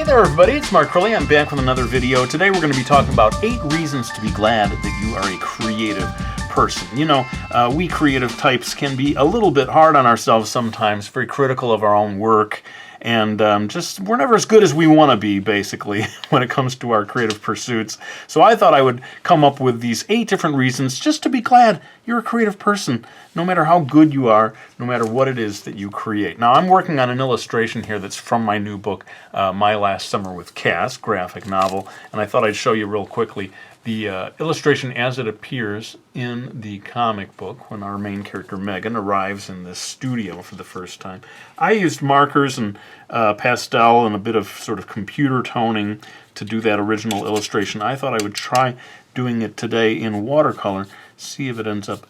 Hey there everybody, it's Mark Crowley. I'm back with another video. Today we're going to be talking about 8 reasons to be glad that you are a creative person. You know, we creative types can be a little bit hard on ourselves sometimes, very critical of our own work, and we're never as good as we want to be, basically, when it comes to our creative pursuits. So I thought I would come up with these 8 different reasons just to be glad you're a creative person, no matter how good you are, no matter what it is that you create. Now, I'm working on an illustration here that's from my new book, My Last Summer with Cass, graphic novel, and I thought I'd show you real quickly the illustration as it appears in the comic book when our main character Megan arrives in this studio for the first time. I used markers and pastel and a bit of sort of computer toning to do that original illustration. I thought I would try doing it today in watercolor, see if it ends up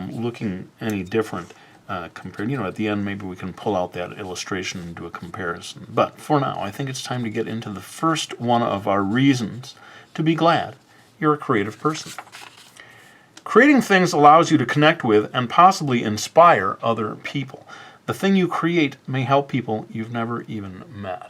looking any different compared. You know, at the end maybe we can pull out that illustration and do a comparison. But for now, I think it's time to get into the first one of our reasons to be glad you're a creative person. Creating things allows you to connect with and possibly inspire other people. The thing you create may help people you've never even met.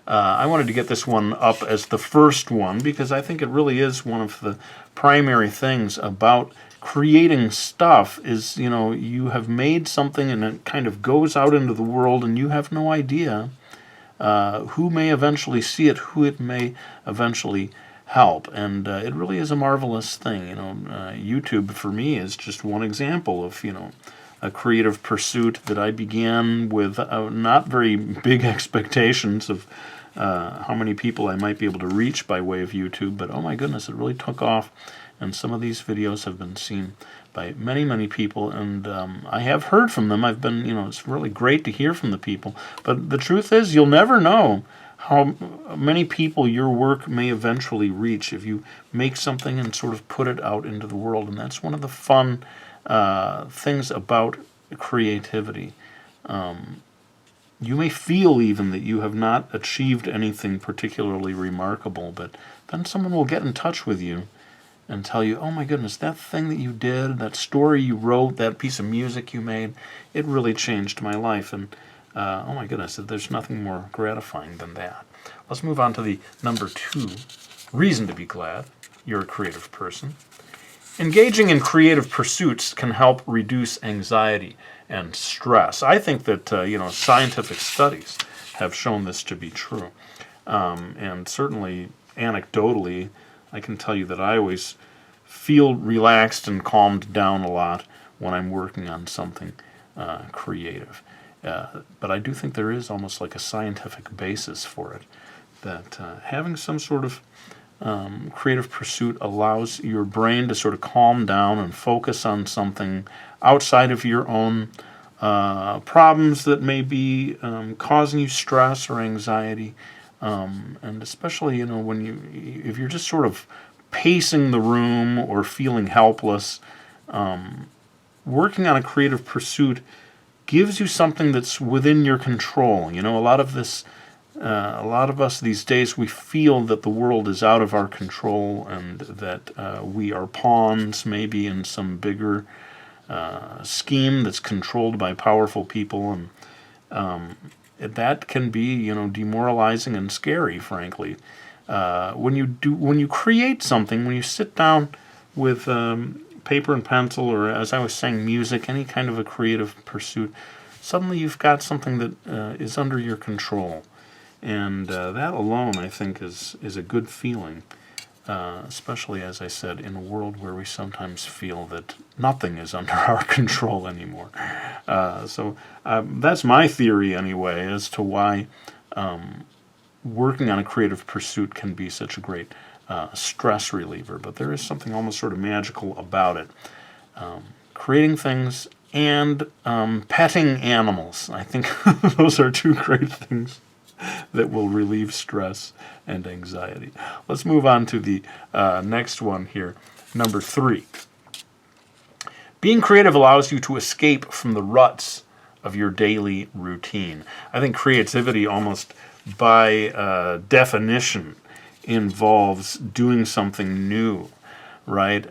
I wanted to get this one up as the first one because I think it really is one of the primary things about creating stuff is, you know, you have made something and it kind of goes out into the world and you have no idea who may eventually see it, who it may eventually help, and it really is a marvelous thing. You know, YouTube for me is just one example of, you know, a creative pursuit that I began with not very big expectations of how many people I might be able to reach by way of YouTube, but oh my goodness, it really took off, and some of these videos have been seen by many, many people, and I have heard from them. I've been, you know, it's really great to hear from the people, but the truth is you'll never know how many people your work may eventually reach if you make something and sort of put it out into the world. And that's one of the fun things about creativity. You may feel even that you have not achieved anything particularly remarkable, but then someone will get in touch with you and tell you, oh my goodness, that thing that you did, that story you wrote, that piece of music you made, it really changed my life. And oh my goodness, there's nothing more gratifying than that. Let's move on to the number 2 reason to be glad you're a creative person. Engaging in creative pursuits can help reduce anxiety and stress. I think that you know, scientific studies have shown this to be true, and certainly anecdotally, I can tell you that I always feel relaxed and calmed down a lot when I'm working on something creative. But I do think there is almost like a scientific basis for it, that having some sort of creative pursuit allows your brain to sort of calm down and focus on something outside of your own problems that may be causing you stress or anxiety, and especially, you know, when if you're just sort of pacing the room or feeling helpless, working on a creative pursuit gives you something that's within your control. You know, a lot of us these days, we feel that the world is out of our control and that we are pawns maybe in some bigger scheme that's controlled by powerful people, and that can be, you know, demoralizing and scary, frankly. When you create something, when you sit down with paper and pencil, or as I was saying, music, any kind of a creative pursuit, suddenly you've got something that is under your control. And that alone, I think, is a good feeling, especially, as I said, in a world where we sometimes feel that nothing is under our control anymore. So that's my theory, anyway, as to why working on a creative pursuit can be such a great stress reliever. But there is something almost sort of magical about it. Creating things and petting animals. I think those are 2 great things that will relieve stress and anxiety. Let's move on to the next one here, number 3. Being creative allows you to escape from the ruts of your daily routine. I think creativity almost by definition involves doing something new, right?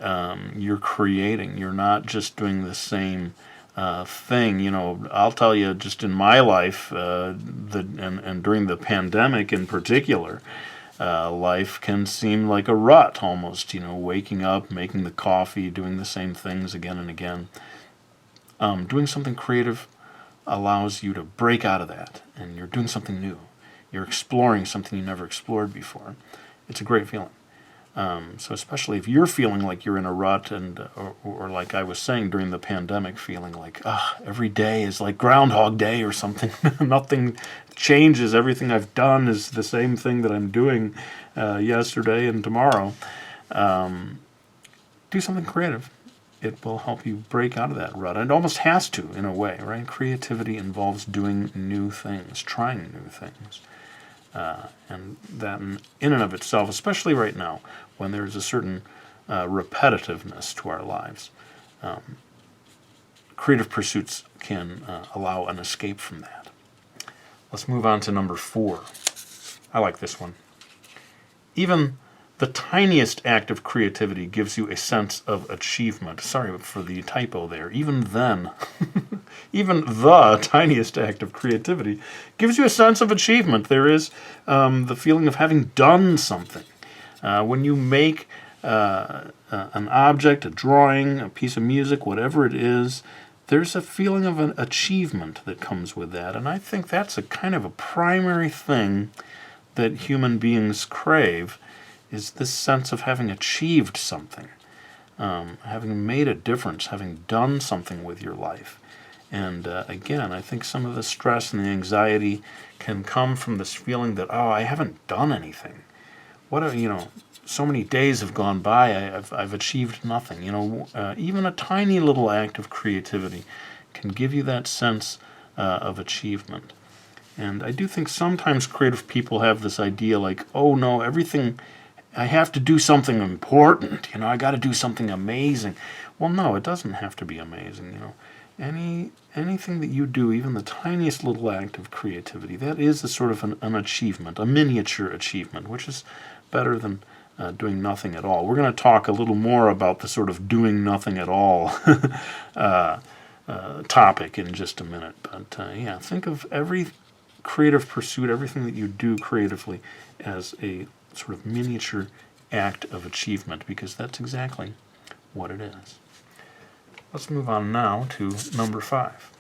You're creating. You're not just doing the same thing. You know, I'll tell you, just in my life, and during the pandemic in particular, life can seem like a rut almost. You know, waking up, making the coffee, doing the same things again and again. Doing something creative allows you to break out of that, and you're doing something new. You're exploring something you never explored before. It's a great feeling. So especially if you're feeling like you're in a rut, and or like I was saying during the pandemic, feeling like every day is like Groundhog Day or something. Nothing changes. Everything I've done is the same thing that I'm doing yesterday and tomorrow. Do something creative. It will help you break out of that rut. It almost has to, in a way, right? Creativity involves doing new things, trying new things. And that in and of itself, especially right now, when there's a certain repetitiveness to our lives, creative pursuits can allow an escape from that. Let's move on to number 4. I like this one. Even the tiniest act of creativity gives you a sense of achievement. Sorry for the typo there. Even then, even the tiniest act of creativity gives you a sense of achievement. There is the feeling of having done something. When you make an object, a drawing, a piece of music, whatever it is, there's a feeling of an achievement that comes with that. And I think that's a kind of a primary thing that human beings crave, is this sense of having achieved something, having made a difference, having done something with your life. And again, I think some of the stress and the anxiety can come from this feeling that, I haven't done anything. So many days have gone by, I've achieved nothing. Even a tiny little act of creativity can give you that sense of achievement. And I do think sometimes creative people have this idea like, oh no, everything, I have to do something important, I got to do something amazing. Well, no, it doesn't have to be amazing, Anything that you do, even the tiniest little act of creativity, that is a sort of an achievement, a miniature achievement, which is better than doing nothing at all. We're going to talk a little more about the sort of doing nothing at all topic in just a minute. But think of every creative pursuit, everything that you do creatively, as a sort of miniature act of achievement, because that's exactly what it is. Let's move on now to number 5.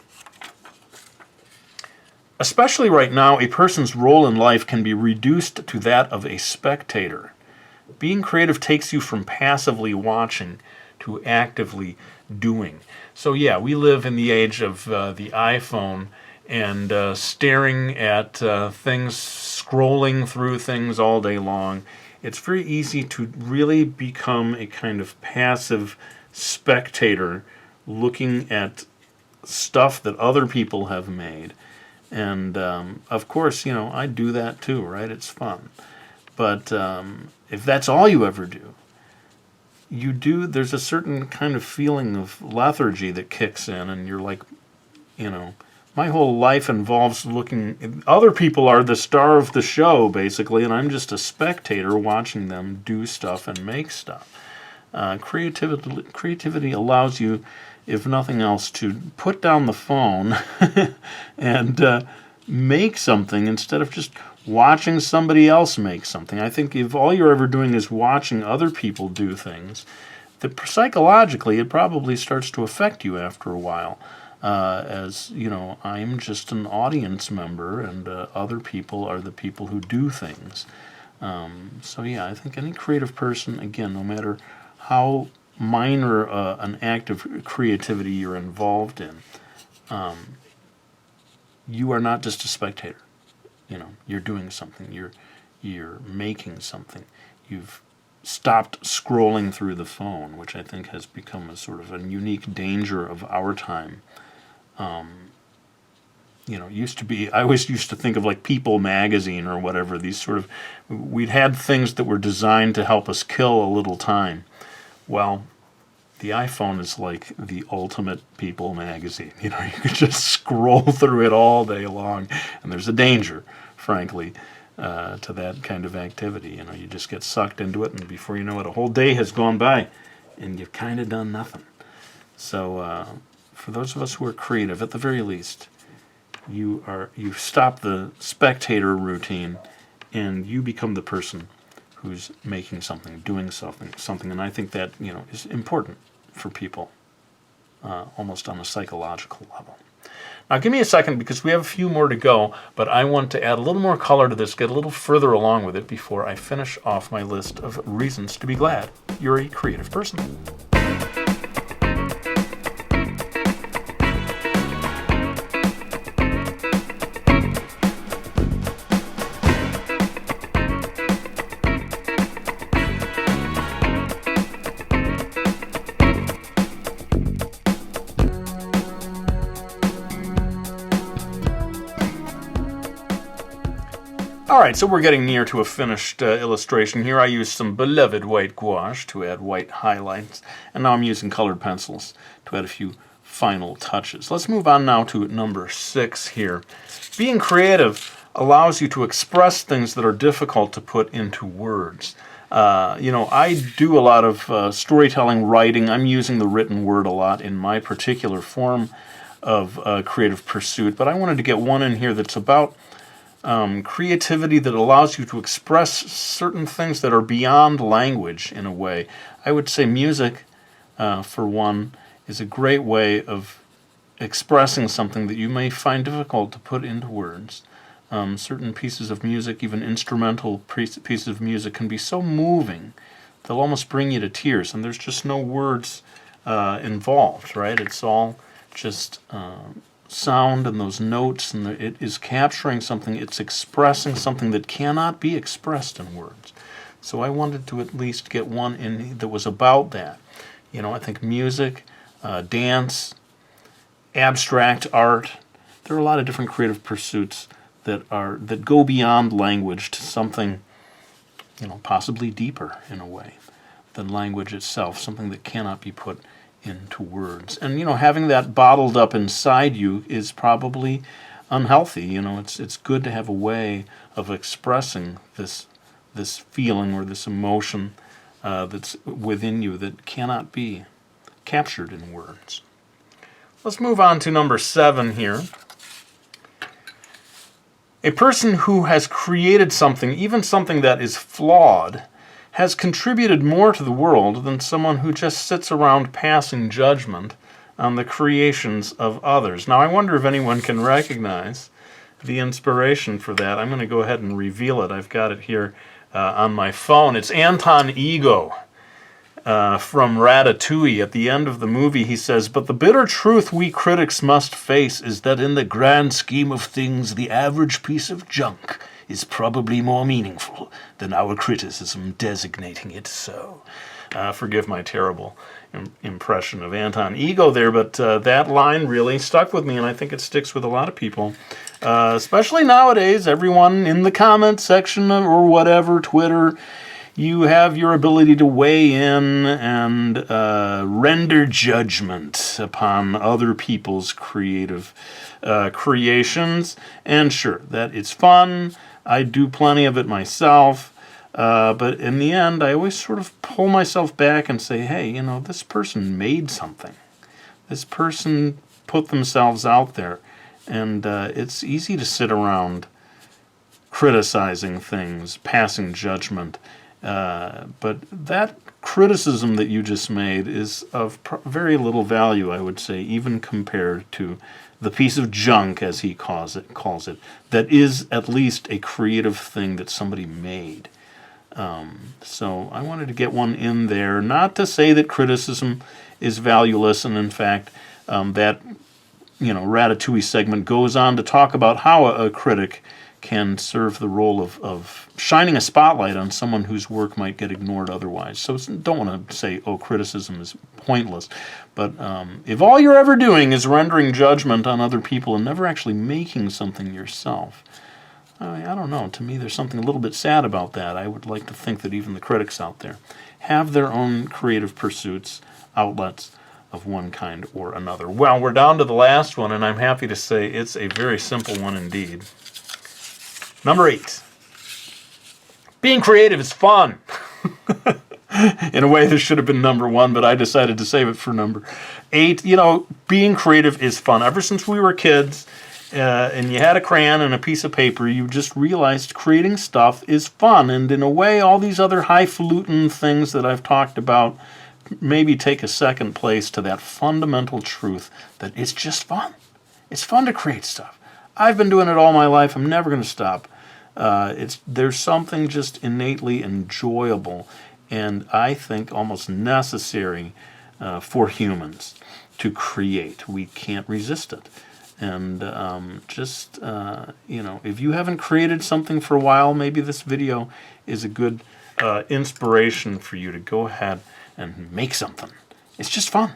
Especially right now, a person's role in life can be reduced to that of a spectator. Being creative takes you from passively watching to actively doing. So we live in the age of the iPhone and staring at things, scrolling through things all day long. It's very easy to really become a kind of passive spectator looking at stuff that other people have made. And of course, I do that too, right? It's fun. But if that's all you ever do, there's a certain kind of feeling of lethargy that kicks in, and you're like, my whole life involves looking, other people are the star of the show, basically, and I'm just a spectator watching them do stuff and make stuff. Creativity allows you, if nothing else, to put down the phone and make something instead of just watching somebody else make something. I think if all you're ever doing is watching other people do things, that psychologically it probably starts to affect you after a while. As I'm just an audience member, and other people are the people who do things. I think any creative person, again, no matter how minor an act of creativity you're involved in, you are not just a spectator. You're doing something. You're making something. You've stopped scrolling through the phone, which I think has become a sort of a unique danger of our time. Used to be, I always used to think of like People magazine or whatever, these sort of, we'd had things that were designed to help us kill a little time. Well, the iPhone is like the ultimate People magazine. You could just scroll through it all day long, and there's a danger, frankly, to that kind of activity. You just get sucked into it, and before you know it, a whole day has gone by, and you've kind of done nothing. So for those of us who are creative, at the very least, you stop the spectator routine and you become the person who's making something, doing something, and I think that, you know, is important for people, almost on a psychological level. Now give me a second, because we have a few more to go, but I want to add a little more color to this, get a little further along with it before I finish off my list of reasons to be glad you're a creative person. Alright, so we're getting near to a finished illustration here. I used some beloved white gouache to add white highlights, and now I'm using colored pencils to add a few final touches. Let's move on now to number 6 here. Being creative allows you to express things that are difficult to put into words. You know, I do a lot of storytelling, writing. I'm using the written word a lot in my particular form of creative pursuit, but I wanted to get one in here that's about creativity that allows you to express certain things that are beyond language in a way. I would say music, for one, is a great way of expressing something that you may find difficult to put into words. Certain pieces of music, even instrumental pieces of music, can be so moving, they'll almost bring you to tears, and there's just no words involved, right? It's all just sound and those notes, and it is capturing something, it's expressing something that cannot be expressed in words. So I wanted to at least get one in that was about that. You know, I think music, dance, abstract art, there are a lot of different creative pursuits that go beyond language to something, you know, possibly deeper in a way than language itself, something that cannot be put into words. And, you know, having that bottled up inside you is probably unhealthy. You know, it's good to have a way of expressing this feeling or this emotion that's within you that cannot be captured in words. Let's move on to number 7 here. A person who has created something, even something that is flawed, has contributed more to the world than someone who just sits around passing judgment on the creations of others. Now, I wonder if anyone can recognize the inspiration for that. I'm going to go ahead and reveal it. I've got it here on my phone. It's Anton Ego from Ratatouille. At the end of the movie, he says, "But the bitter truth we critics must face is that in the grand scheme of things, the average piece of junk is probably more meaningful than our criticism designating it so." Forgive my terrible impression of Anton Ego there, but that line really stuck with me, and I think it sticks with a lot of people, especially nowadays. Everyone in the comment section or whatever, Twitter, you have your ability to weigh in and render judgment upon other people's creative creations. And sure, that it's fun. I do plenty of it myself. But in the end, I always sort of pull myself back and say, hey, you know, this person made something. This person put themselves out there. And it's easy to sit around criticizing things, passing judgment. But that criticism that you just made is of very little value, I would say, even compared to the piece of junk, as he calls it, that is at least a creative thing that somebody made. So I wanted to get one in there, not to say that criticism is valueless, and in fact, that, you know, Ratatouille segment goes on to talk about how a critic can serve the role of shining a spotlight on someone whose work might get ignored otherwise. So don't want to say, oh, criticism is pointless. But if all you're ever doing is rendering judgment on other people and never actually making something yourself, I don't know. To me, there's something a little bit sad about that. I would like to think that even the critics out there have their own creative pursuits, outlets of one kind or another. Well, we're down to the last one, and I'm happy to say it's a very simple one indeed. Number 8. Being creative is fun. In a way, this should have been number 1, but I decided to save it for number 8. You know, being creative is fun. Ever since we were kids, and you had a crayon and a piece of paper, you just realized creating stuff is fun. And in a way, all these other highfalutin things that I've talked about maybe take a second place to that fundamental truth that it's just fun. It's fun to create stuff. I've been doing it all my life. I'm never going to stop. There's something just innately enjoyable and I think almost necessary for humans to create. We can't resist it. And you know, if you haven't created something for a while, maybe this video is a good inspiration for you to go ahead and make something. It's just fun.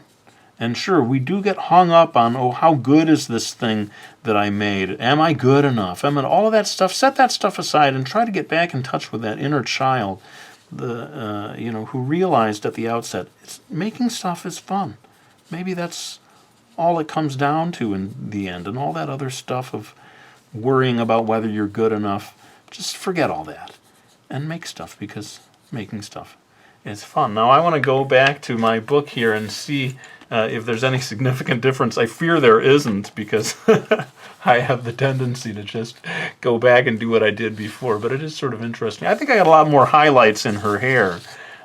And sure, we do get hung up on, oh, how good is this thing that I made? Am I good enough? All of that stuff. Set that stuff aside and try to get back in touch with that inner child, you know, who realized at the outset, making stuff is fun. Maybe that's all it comes down to in the end, and all that other stuff of worrying about whether you're good enough. Just forget all that and make stuff, because making stuff is fun. Now I want to go back to my book here and see if there's any significant difference. I fear there isn't, because I have the tendency to just go back and do what I did before, but it is sort of interesting. I think I got a lot more highlights in her hair.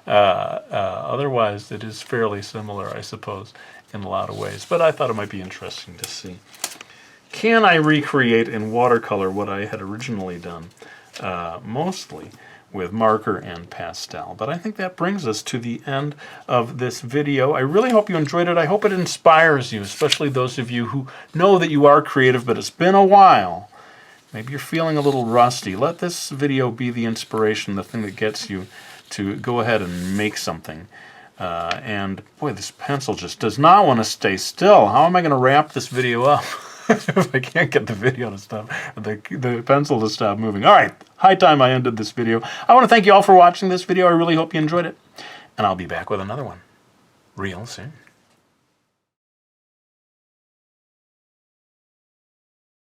Otherwise, it is fairly similar, I suppose, in a lot of ways. But I thought it might be interesting to see. Can I recreate in watercolor what I had originally done? Mostly with marker and pastel. But I think that brings us to the end of this video. I really hope you enjoyed it. I hope it inspires you, especially those of you who know that you are creative, but it's been a while. Maybe you're feeling a little rusty. Let this video be the inspiration, the thing that gets you to go ahead and make something. And boy, this pencil just does not want to stay still. How am I going to wrap this video up if I can't get the video to stop, the pencil to stop moving? All right, high time I ended this video. I want to thank you all for watching this video. I really hope you enjoyed it, and I'll be back with another one real soon.